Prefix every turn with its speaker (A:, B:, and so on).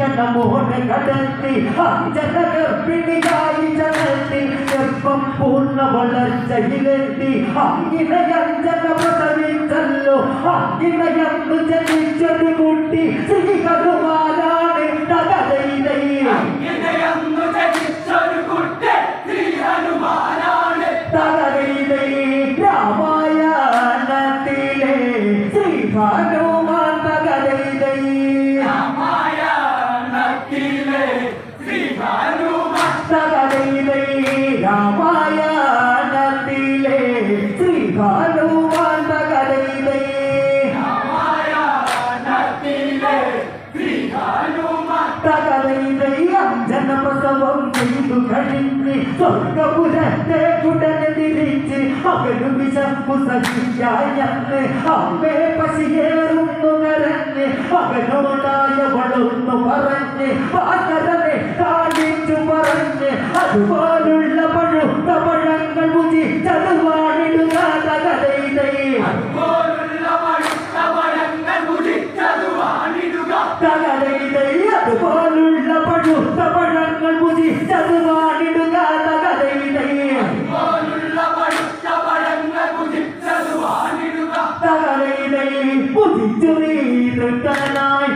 A: അഞ്ജനമോടെ കടത്തി അഞ്ജന ഗർഭിണിയായി ജനത്തി ഗർഭം പൂർണ്ണ വളർച്ചയിലെത്തി അങ്ങിനെ അഞ്ജന പ്രസവിച്ചല്ലോ അങ്ങിനെയന്ന് ജനിച്ചൊരു കുട്ടി ശ്രീ ഹനുമാനാണ് തകതൈതൈ
B: അങ്ങിനെയന്നു ജനിച്ചൊരു കുട്ടി ശ്രീ ഹനുമാനാണ്
A: തകതൈതൈ രാമായണത്തിലെ ശ്രീ ഹനുമാൻ തകതൈതൈ
B: രാമായണത്തിലെ ശ്രീ ഹനുമാൻ
A: തകതൈതൈ രാമായണത്തിലെ ശ്രീ ഹനുമാൻ തകതൈതൈ
B: രാമായണത്തിലെ ശ്രീ ഹനുമാൻ
A: തകതൈതൈ അഞ്ജനപ്രസവം ചെയ്തു കഴിഞ്ഞ് സ്വർഗപുരത്തെ ഉടനെ തിരിച്ച് മകനു വിശപ്പു സഹിക്കായെന്ന് അമ്മേ പശിയേറുന്നു കരഞ്ഞ് മകനോടായവളൊന്നു പറഞ്ഞ് വാസരനെ കാണിച്ചു പറഞ്ഞ് അതുപോലുള്ള പഴുത്ത പഴങ്ങൾ ഭുജിച്ചത് വാണിടുക തകതൈതൈ
B: അതുപോലുള്ള പഴുത്ത പഴങ്ങൾ ഭുജിച്ചത് വാണിടുക
A: തകതൈതൈ അതുപോലുള്ള പഴുത്ത പഴങ്ങൾ ഭുജിച്ചത് വാണിടുക തകതൈതൈ
B: അതുപോലുള്ള പഴുത്ത പഴങ്ങൾ ഭുജിച്ചത് വാണിടുക
A: തകതൈതൈ ഭുജിച്ചു നീ തൃപ്തനായി